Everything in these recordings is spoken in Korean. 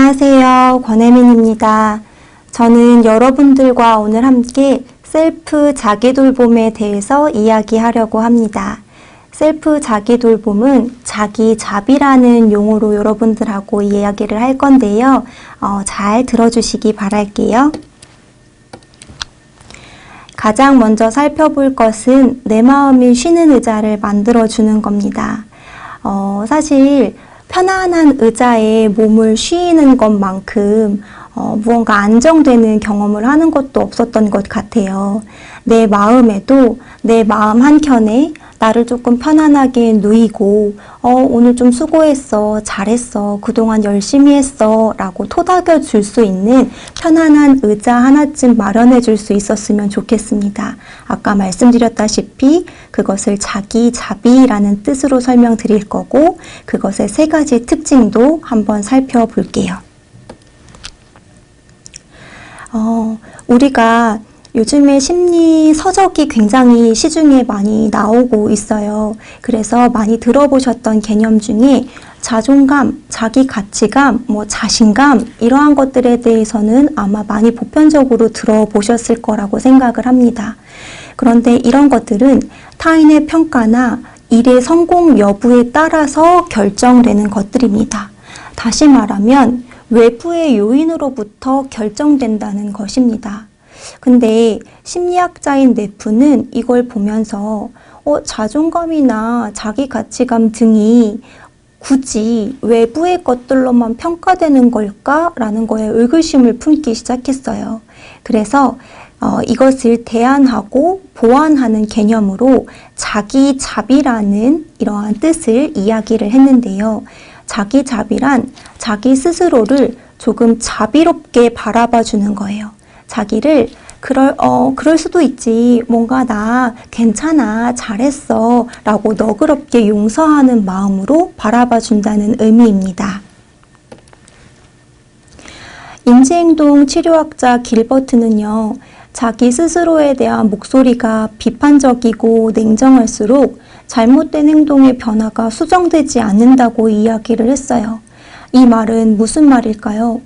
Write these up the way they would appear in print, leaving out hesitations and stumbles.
안녕하세요. 권혜민입니다. 저는 여러분들과 오늘 함께 셀프 자기돌봄에 대해서 이야기하려고 합니다. 셀프 자기돌봄은 자기자비라는 용어로 여러분들하고 이야기를 할 건데요. 잘 들어주시기 바랄게요. 가장 먼저 살펴볼 것은 내 마음이 쉬는 의자를 만들어주는 겁니다. 사실 편안한 의자에 몸을 쉬는 것만큼 무언가 안정되는 경험을 하는 것도 없었던 것 같아요. 내 마음에도 내 마음 한켠에 나를 조금 편안하게 누이고 오늘 좀 수고했어, 잘했어, 그동안 열심히 했어 라고 토닥여 줄 수 있는 편안한 의자 하나쯤 마련해 줄 수 있었으면 좋겠습니다. 아까 말씀드렸다시피 그것을 자기자비라는 뜻으로 설명드릴 거고 그것의 3가지 특징도 한번 살펴볼게요. 우리가 요즘에 심리 서적이 굉장히 시중에 많이 나오고 있어요. 그래서 많이 들어보셨던 개념 중에 자존감, 자기 가치감, 자신감 이러한 것들에 대해서는 아마 많이 보편적으로 들어보셨을 거라고 생각을 합니다. 그런데 이런 것들은 타인의 평가나 일의 성공 여부에 따라서 결정되는 것들입니다. 다시 말하면 외부의 요인으로부터 결정된다는 것입니다. 근데 심리학자인 네프는 이걸 보면서 자존감이나 자기 가치감 등이 굳이 외부의 것들로만 평가되는 걸까라는 거에 의구심을 품기 시작했어요. 그래서 이것을 대안하고 보완하는 개념으로 자기자비라는 이러한 뜻을 이야기를 했는데요. 자기자비란 자기 스스로를 조금 자비롭게 바라봐 주는 거예요. 자기를 그럴 수도 있지, 뭔가 나 괜찮아, 잘했어 라고 너그럽게 용서하는 마음으로 바라봐 준다는 의미입니다. 인지행동 치료학자 길버트는요, 자기 스스로에 대한 목소리가 비판적이고 냉정할수록 잘못된 행동의 변화가 수정되지 않는다고 이야기를 했어요. 이 말은 무슨 말일까요?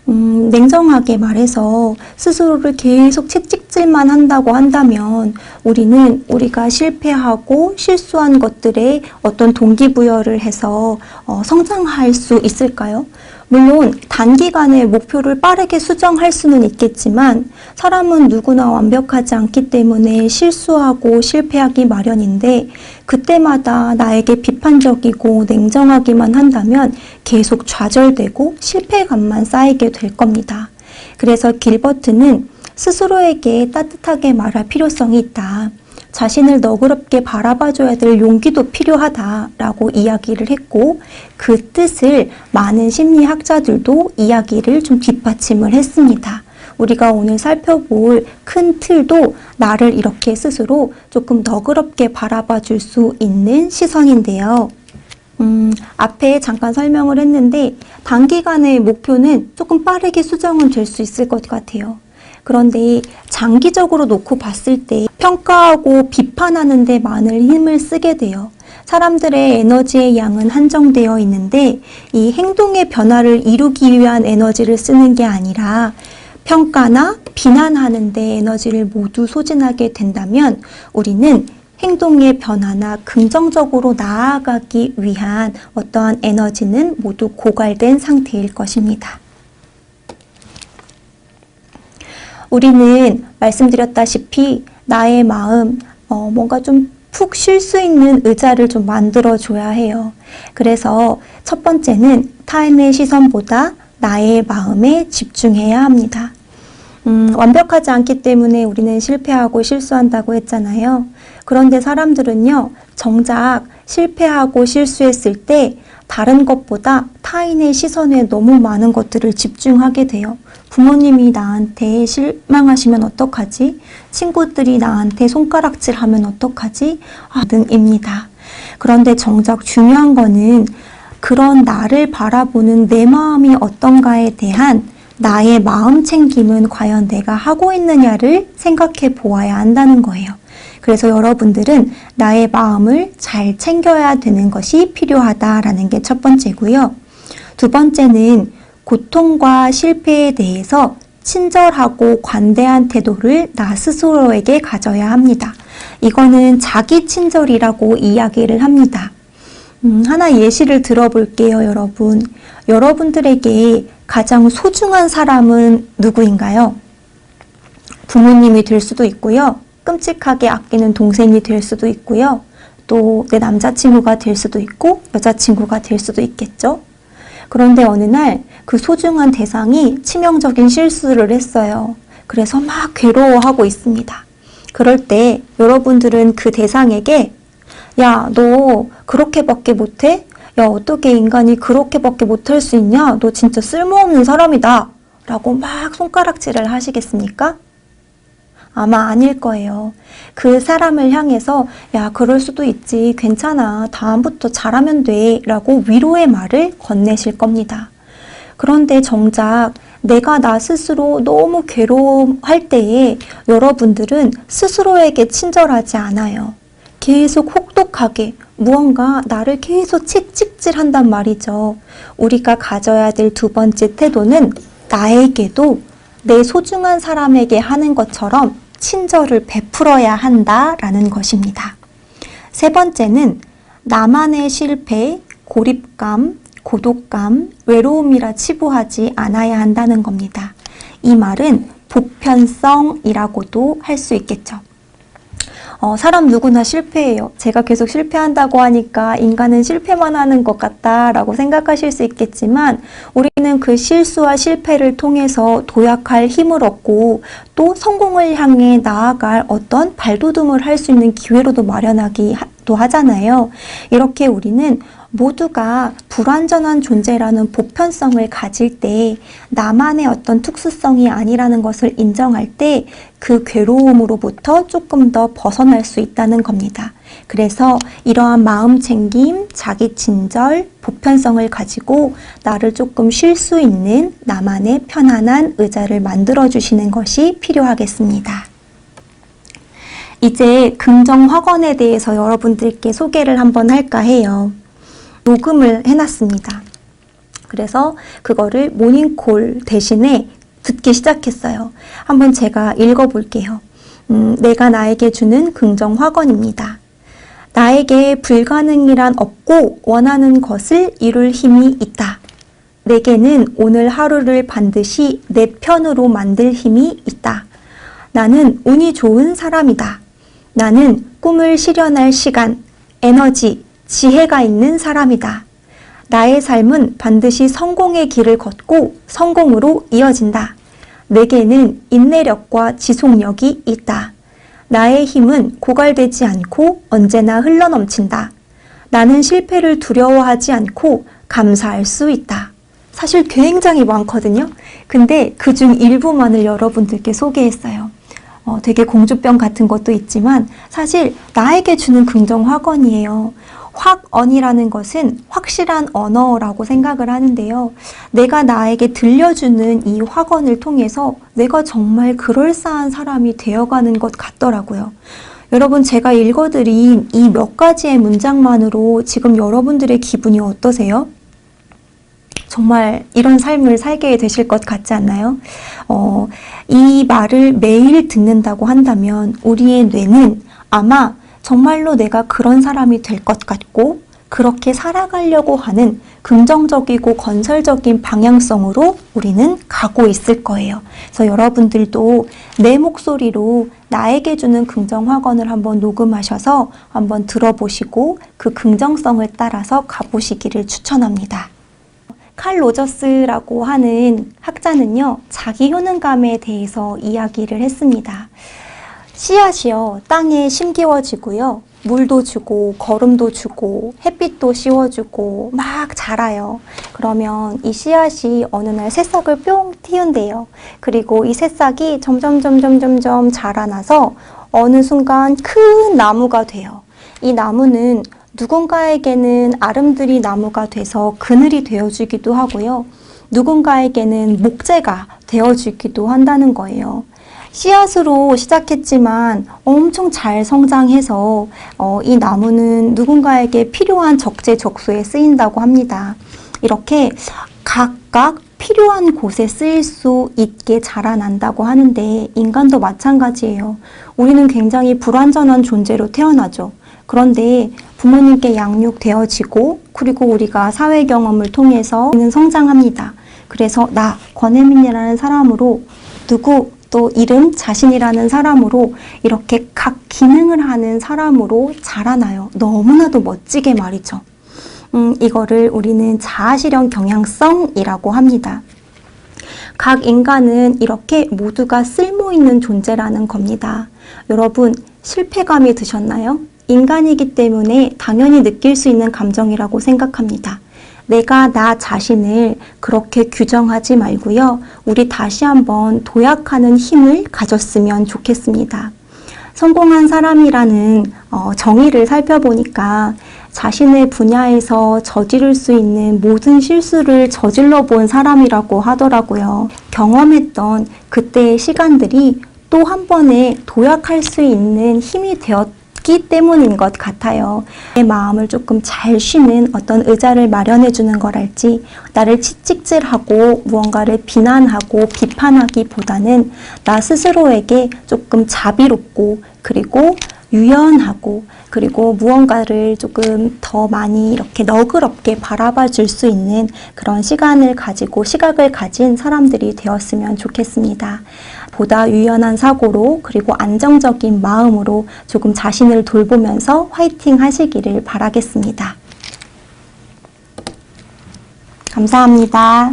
냉정하게 말해서 스스로를 계속 채찍질만 한다고 한다면 우리는 우리가 실패하고 실수한 것들에 어떤 동기부여를 해서 성장할 수 있을까요? 물론 단기간에 목표를 빠르게 수정할 수는 있겠지만 사람은 누구나 완벽하지 않기 때문에 실수하고 실패하기 마련인데 그때마다 나에게 비판적이고 냉정하기만 한다면 계속 좌절되고 실패감만 쌓이게 될 겁니다. 그래서 길버트는 스스로에게 따뜻하게 말할 필요성이 있다. 자신을 너그럽게 바라봐줘야 될 용기도 필요하다라고 이야기를 했고 그 뜻을 많은 심리학자들도 이야기를 좀 뒷받침을 했습니다. 우리가 오늘 살펴볼 큰 틀도 나를 이렇게 스스로 조금 너그럽게 바라봐 줄 수 있는 시선인데요. 앞에 잠깐 설명을 했는데 단기간의 목표는 조금 빠르게 수정은 될 수 있을 것 같아요. 그런데 장기적으로 놓고 봤을 때 평가하고 비판하는 데 많은 힘을 쓰게 돼요. 사람들의 에너지의 양은 한정되어 있는데 이 행동의 변화를 이루기 위한 에너지를 쓰는 게 아니라 평가나 비난하는 데 에너지를 모두 소진하게 된다면 우리는 행동의 변화나 긍정적으로 나아가기 위한 어떠한 에너지는 모두 고갈된 상태일 것입니다. 우리는 말씀드렸다시피 나의 마음, 뭔가 좀 푹 쉴 수 있는 의자를 좀 만들어줘야 해요. 그래서 첫 번째는 타인의 시선보다 나의 마음에 집중해야 합니다. 완벽하지 않기 때문에 우리는 실패하고 실수한다고 했잖아요. 그런데 사람들은요, 정작 실패하고 실수했을 때 다른 것보다 타인의 시선에 너무 많은 것들을 집중하게 돼요. 부모님이 나한테 실망하시면 어떡하지? 친구들이 나한테 손가락질하면 어떡하지? 등입니다. 그런데 정작 중요한 거는 그런 나를 바라보는 내 마음이 어떤가에 대한 나의 마음 챙김은 과연 내가 하고 있느냐를 생각해 보아야 한다는 거예요. 그래서 여러분들은 나의 마음을 잘 챙겨야 되는 것이 필요하다라는 게 첫 번째고요. 두 번째는 고통과 실패에 대해서 친절하고 관대한 태도를 나 스스로에게 가져야 합니다. 이거는 자기 친절이라고 이야기를 합니다. 하나 예시를 들어볼게요, 여러분. 여러분들에게 가장 소중한 사람은 누구인가요? 부모님이 될 수도 있고요. 끔찍하게 아끼는 동생이 될 수도 있고요. 또 내 남자친구가 될 수도 있고 여자친구가 될 수도 있겠죠. 그런데 어느 날 그 소중한 대상이 치명적인 실수를 했어요. 그래서 막 괴로워하고 있습니다. 그럴 때 여러분들은 그 대상에게 야, 너 그렇게밖에 못해? 야, 어떻게 인간이 그렇게밖에 못할 수 있냐? 너 진짜 쓸모없는 사람이다. 라고 막 손가락질을 하시겠습니까? 아마 아닐 거예요. 그 사람을 향해서 야, 그럴 수도 있지. 괜찮아. 다음부터 잘하면 돼. 라고 위로의 말을 건네실 겁니다. 그런데 정작 내가 나 스스로 너무 괴로워할 때에 여러분들은 스스로에게 친절하지 않아요. 계속 혹독하게 무언가 나를 계속 채찍질한단 말이죠. 우리가 가져야 될 두 번째 태도는 나에게도 내 소중한 사람에게 하는 것처럼 친절을 베풀어야 한다라는 것입니다. 세 번째는 나만의 실패, 고립감, 고독감, 외로움이라 치부하지 않아야 한다는 겁니다. 이 말은 보편성이라고도 할 수 있겠죠. 사람 누구나 실패해요. 제가 계속 실패한다고 하니까 인간은 실패만 하는 것 같다라고 생각하실 수 있겠지만 우리는 그 실수와 실패를 통해서 도약할 힘을 얻고 또 성공을 향해 나아갈 어떤 발돋움을 할 수 있는 기회로도 마련하기도 하잖아요. 이렇게 우리는 모두가 불완전한 존재라는 보편성을 가질 때 나만의 어떤 특수성이 아니라는 것을 인정할 때 그 괴로움으로부터 조금 더 벗어날 수 있다는 겁니다. 그래서 이러한 마음 챙김, 자기 친절, 보편성을 가지고 나를 조금 쉴 수 있는 나만의 편안한 의자를 만들어주시는 것이 필요하겠습니다. 이제 긍정 확언에 대해서 여러분들께 소개를 한번 할까 해요. 녹음을 해놨습니다. 그래서 그거를 모닝콜 대신에 듣기 시작했어요. 한번 제가 읽어볼게요. 내가 나에게 주는 긍정 확언입니다. 나에게 불가능이란 없고 원하는 것을 이룰 힘이 있다. 내게는 오늘 하루를 반드시 내 편으로 만들 힘이 있다. 나는 운이 좋은 사람이다. 나는 꿈을 실현할 시간, 에너지, 지혜가 있는 사람이다. 나의 삶은 반드시 성공의 길을 걷고 성공으로 이어진다. 내게는 인내력과 지속력이 있다. 나의 힘은 고갈되지 않고 언제나 흘러넘친다. 나는 실패를 두려워하지 않고 감사할 수 있다. 사실 굉장히 많거든요. 근데 그중 일부만을 여러분들께 소개했어요. 되게 공주병 같은 것도 있지만 사실 나에게 주는 긍정 확언이에요. 확언이라는 것은 확실한 언어라고 생각을 하는데요. 내가 나에게 들려주는 이 확언을 통해서 내가 정말 그럴싸한 사람이 되어가는 것 같더라고요. 여러분, 제가 읽어드린 이 몇 가지의 문장만으로 지금 여러분들의 기분이 어떠세요? 정말 이런 삶을 살게 되실 것 같지 않나요? 이 말을 매일 듣는다고 한다면 우리의 뇌는 아마 정말로 내가 그런 사람이 될 것 같고 그렇게 살아가려고 하는 긍정적이고 건설적인 방향성으로 우리는 가고 있을 거예요. 그래서 여러분들도 내 목소리로 나에게 주는 긍정 확언을 한번 녹음하셔서 한번 들어보시고 그 긍정성을 따라서 가보시기를 추천합니다. 칼 로저스라고 하는 학자는요, 자기 효능감에 대해서 이야기를 했습니다. 씨앗이요, 땅에 심기워지고요, 물도 주고 거름도 주고 햇빛도 씌워주고 막 자라요. 그러면 이 씨앗이 어느 날 새싹을 뿅 틔운대요. 그리고 이 새싹이 점점 자라나서 어느 순간 큰 나무가 돼요. 이 나무는 누군가에게는 아름드리 나무가 돼서 그늘이 되어주기도 하고요. 누군가에게는 목재가 되어주기도 한다는 거예요. 씨앗으로 시작했지만 엄청 잘 성장해서 이 나무는 누군가에게 필요한 적재적소에 쓰인다고 합니다. 이렇게 각각 필요한 곳에 쓰일 수 있게 자라난다고 하는데 인간도 마찬가지예요. 우리는 굉장히 불완전한 존재로 태어나죠. 그런데 부모님께 양육되어지고 그리고 우리가 사회 경험을 통해서 성장합니다. 그래서 나 권혜민이라는 사람으로 누구 또 이름 자신이라는 사람으로 이렇게 각 기능을 하는 사람으로 자라나요. 너무나도 멋지게 말이죠. 이거를 우리는 자아실현 경향성이라고 합니다. 각 인간은 이렇게 모두가 쓸모있는 존재라는 겁니다. 여러분, 실패감이 드셨나요? 인간이기 때문에 당연히 느낄 수 있는 감정이라고 생각합니다. 내가 나 자신을 그렇게 규정하지 말고요. 우리 다시 한번 도약하는 힘을 가졌으면 좋겠습니다. 성공한 사람이라는 정의를 살펴보니까 자신의 분야에서 저지를 수 있는 모든 실수를 저질러 본 사람이라고 하더라고요. 경험했던 그때의 시간들이 또 한 번에 도약할 수 있는 힘이 되었기 때문인 것 같아요. 내 마음을 조금 잘 쉬는 어떤 의자를 마련해 주는 거랄지 나를 채찍질하고 무언가를 비난하고 비판하기보다는 나 스스로에게 조금 자비롭고 그리고 유연하고 그리고 무언가를 조금 더 많이 이렇게 너그럽게 바라봐 줄 수 있는 그런 시간을 가지고 시각을 가진 사람들이 되었으면 좋겠습니다. 보다 유연한 사고로 그리고 안정적인 마음으로 조금 자신을 돌보면서 화이팅 하시기를 바라겠습니다. 감사합니다.